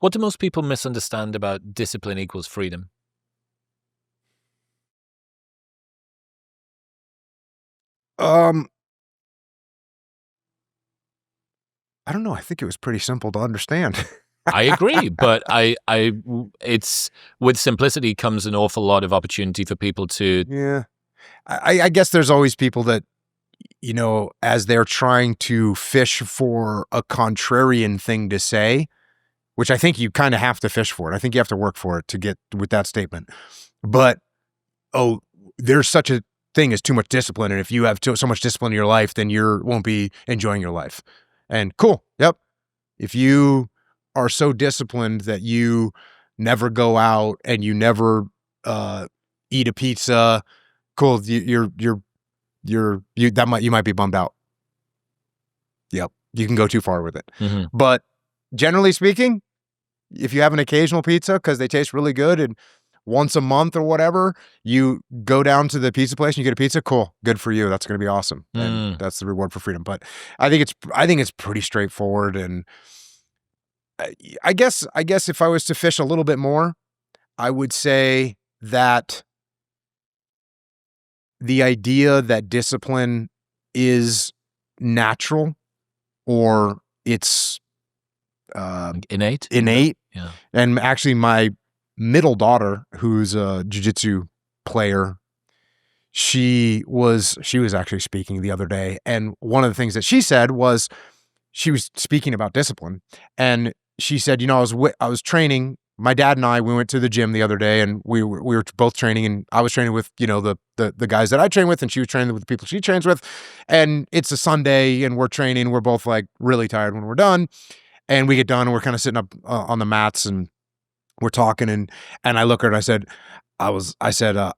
What do most people misunderstand about discipline equals freedom? Um, I don't know. I think it was pretty simple to understand. I agree, but it's with simplicity comes an awful lot of opportunity for people to. Yeah. I guess there's always people that, as they're trying to fish for a contrarian thing to say, which I think you kind of have to fish for it. I think you have to work for it to get with that statement. But, oh, there's such a thing as too much discipline. And if you have so much discipline in your life, then you won't be enjoying your life. And cool. Yep. If you are so disciplined that you never go out and you never eat a pizza, cool. You might be bummed out. Yep. You can go too far with it. Mm-hmm. But generally speaking, if you have an occasional pizza because they taste really good and once a month or whatever, you go down to the pizza place and you get a pizza, cool. Good for you. That's going to be awesome. And that's the reward for freedom. But I think it's pretty straightforward. And I guess if I was to fish a little bit more, I would say that the idea that discipline is natural or it's innate. Yeah. And actually my middle daughter, who's a jiu-jitsu player, she was actually speaking the other day. And one of the things that she said was she was speaking about discipline. And she said, I was training. My dad and we went to the gym the other day and we were both training, and I was training with, the guys that I train with, and she was training with the people she trains with. And it's a Sunday and we're training. We're both like really tired when we're done, and we get done and we're kind of sitting up on the mats and we're talking. And I look at her and I said,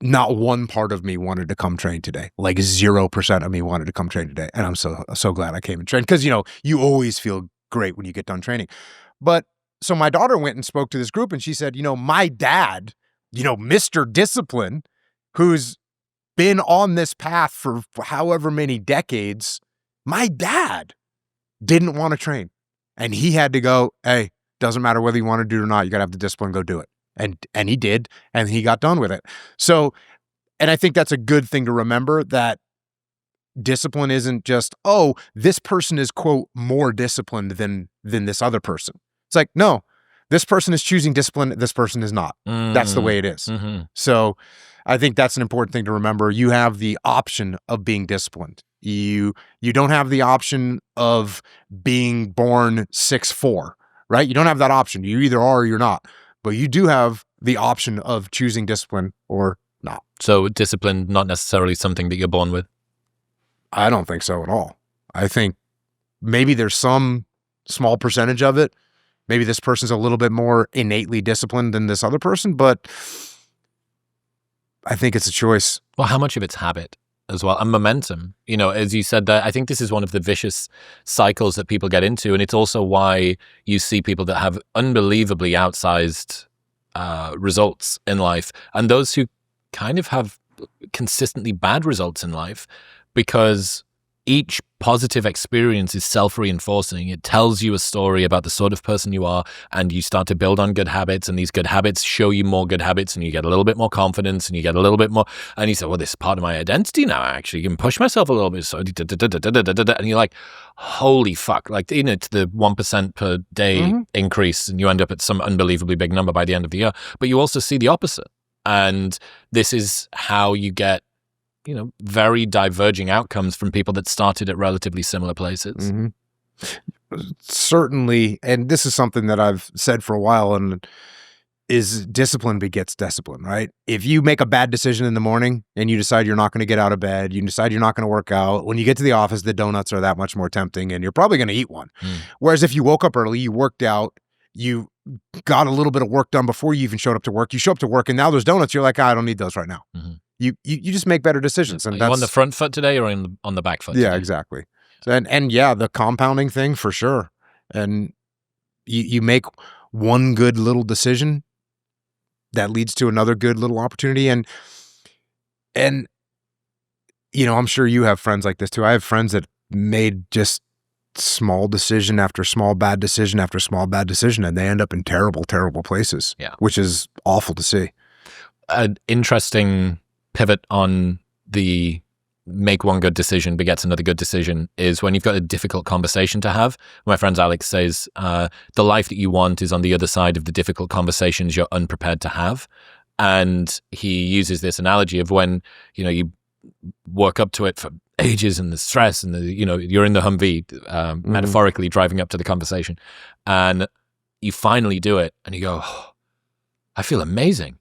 not one part of me wanted to come train today. Like 0% of me wanted to come train today. And I'm so glad I came and trained, because, you always feel great when you get done training. But so my daughter went and spoke to this group and she said, my dad, Mr. Discipline, who's been on this path for however many decades, my dad didn't want to train. And he had to go, hey, doesn't matter whether you want to do it or not, you got to have the discipline, go do it. And he did, and he got done with it. So, and I think that's a good thing to remember, that discipline isn't just, oh, this person is, quote, more disciplined than this other person. It's like, no, this person is choosing discipline, this person is not. That's the way it is. Mm-hmm. So I think that's an important thing to remember. You have the option of being disciplined. You don't have the option of being born 6'4", right? You don't have that option. You either are or you're not. But you do have the option of choosing discipline or not. So discipline, not necessarily something that you're born with? I don't think so at all. I think maybe there's some small percentage of it. Maybe this person's a little bit more innately disciplined than this other person, but I think it's a choice. Well, how much of it's habit as well, and momentum? As you said, that I think this is one of the vicious cycles that people get into, and it's also why you see people that have unbelievably outsized results in life, and those who kind of have consistently bad results in life, because each positive experience is self-reinforcing. It tells you a story about the sort of person you are, and you start to build on good habits, and these good habits show you more good habits, and you get a little bit more confidence, and you get a little bit more, and you say, well, this is part of my identity now, actually. You can push myself a little bit, so and you're like, holy fuck, like, it's the 1% per day increase, and you end up at some unbelievably big number by the end of the year. But you also see the opposite, and this is how you get very diverging outcomes from people that started at relatively similar places. Mm-hmm. Certainly, and this is something that I've said for a while, and is discipline begets discipline, right? If you make a bad decision in the morning and you decide you're not going to get out of bed, you decide you're not going to work out, when you get to the office, the donuts are that much more tempting and you're probably going to eat one. Whereas if you woke up early, you worked out, you got a little bit of work done before you even showed up to work, you show up to work and now there's donuts, you're like, I don't need those right now. You just make better decisions. And are you on the front foot today or on the back foot today? Yeah, exactly. And yeah, the compounding thing for sure. And you make one good little decision that leads to another good little opportunity. And I'm sure you have friends like this too. I have friends that made just small decision after small bad decision after small bad decision, and they end up in terrible, terrible places. Yeah. Which is awful to see. An interesting pivot on the make one good decision begets another good decision is when you've got a difficult conversation to have. My friend Alex says, the life that you want is on the other side of the difficult conversations you're unprepared to have. And he uses this analogy of when, you work up to it for ages and the stress and you're in the Humvee, metaphorically driving up to the conversation, and you finally do it and you go, oh, I feel amazing.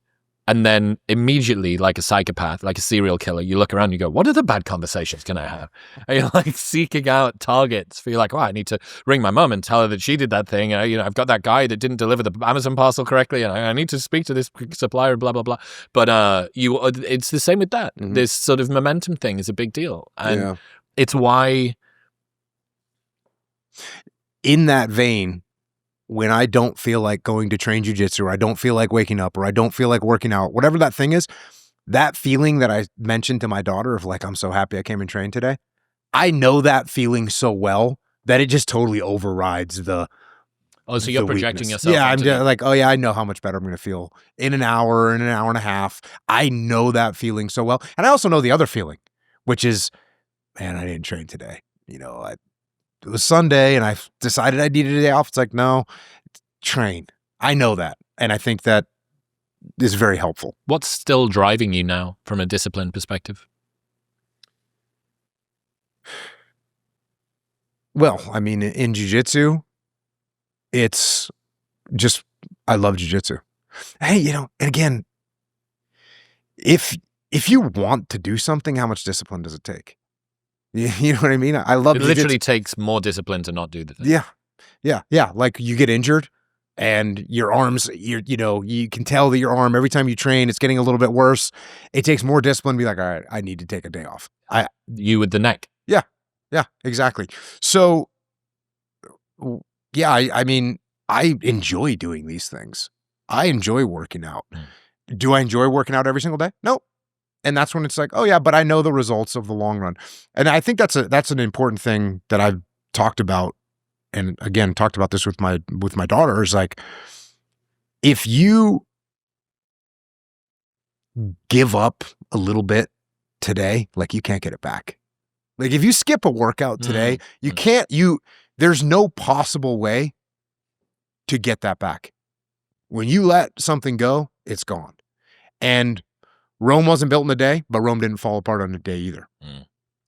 And then immediately, like a psychopath, like a serial killer, you look around and you go, what other bad conversations can I have? And you're like seeking out targets for, you're like, oh, I need to ring my mom and tell her that she did that thing. I've got that guy that didn't deliver the Amazon parcel correctly, and I need to speak to this supplier, blah, blah, blah. But it's the same with that. Mm-hmm. This sort of momentum thing is a big deal. And it's why... In that vein, when I don't feel like going to train jiu-jitsu, or I don't feel like waking up, or I don't feel like working out, whatever that thing is, that feeling that I mentioned to my daughter of like, I'm so happy I came and trained today. I know that feeling so well that it just totally overrides the Oh, so you're projecting weakness. yourself. Yeah, I'm just like, oh yeah, I know how much better I'm going to feel in an hour and a half. I know that feeling so well. And I also know the other feeling, which is, man, I didn't train today. It was Sunday and I decided I needed a day off. It's like, no, train. I know that. And I think that is very helpful. What's still driving you now from a discipline perspective? Well, I mean, in jiu-jitsu, it's just, I love jiu-jitsu. Hey, and again, if you want to do something, how much discipline does it take? You know what I mean? I love it. Literally takes more discipline to not do the thing. Yeah. Like you get injured and your arms, you can tell that your arm, every time you train, it's getting a little bit worse. It takes more discipline to be like, all right, I need to take a day off. You with the neck. Yeah, exactly. So yeah, I mean, I enjoy doing these things. I enjoy working out. Do I enjoy working out every single day? No. And that's when it's like, oh yeah, but I know the results of the long run. And I think that's an important thing that I've talked about, and again, talked about this with my daughter, is like, if you give up a little bit today, like you can't get it back. Like if you skip a workout today, you can't, there's no possible way to get that back. When you let something go, it's gone. And Rome wasn't built in a day, but Rome didn't fall apart on a day either.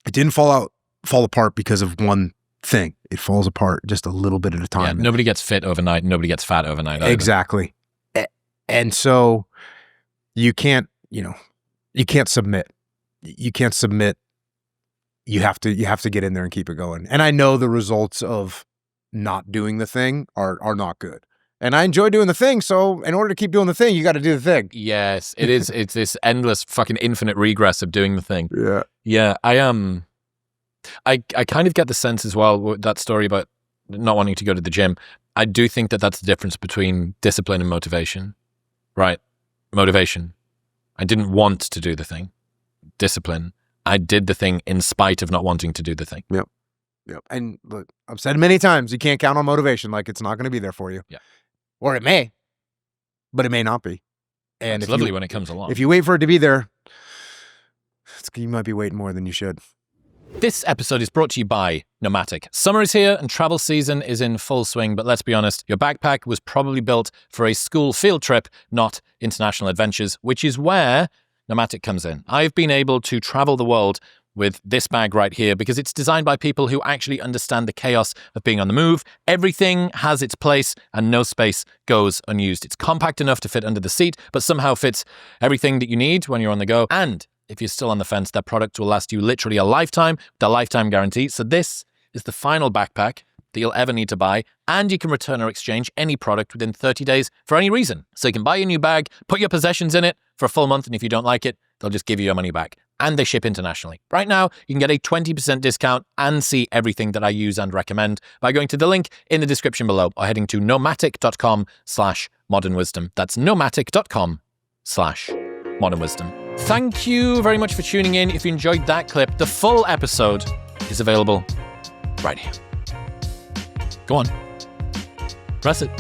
It didn't fall apart because of one thing. It falls apart just a little bit at a time. Yeah, nobody gets fit overnight. Nobody gets fat overnight. Either. Exactly. And so you can't submit. You can't submit. You have to get in there and keep it going. And I know the results of not doing the thing are not good. And I enjoy doing the thing, so in order to keep doing the thing, you got to do the thing. Yes, it is. It's this endless fucking infinite regress of doing the thing. Yeah. I kind of get the sense as well with that story about not wanting to go to the gym. I do think that that's the difference between discipline and motivation, right? Motivation. I didn't want to do the thing. Discipline. I did the thing in spite of not wanting to do the thing. Yep. And look, I've said it many times, you can't count on motivation. Like it's not going to be there for you. Yeah. Or it may, but it may not be. And it's lovely when it comes along. If you wait for it to be there, you might be waiting more than you should. This episode is brought to you by Nomatic. Summer is here and travel season is in full swing, but let's be honest, your backpack was probably built for a school field trip, not international adventures, which is where Nomatic comes in. I've been able to travel the world with this bag right here because it's designed by people who actually understand the chaos of being on the move. Everything has its place and no space goes unused. It's compact enough to fit under the seat, but somehow fits everything that you need when you're on the go. And if you're still on the fence, that product will last you literally a lifetime, with a lifetime guarantee. So this is the final backpack that you'll ever need to buy, and you can return or exchange any product within 30 days for any reason. So you can buy a new bag, put your possessions in it for a full month, and if you don't like it, they'll just give you your money back. And they ship internationally. Right now, you can get a 20% discount and see everything that I use and recommend by going to the link in the description below or heading to nomatic.com/modernwisdom. That's nomatic.com/modernwisdom. Thank you very much for tuning in. If you enjoyed that clip, the full episode is available right here. Go on. Press it.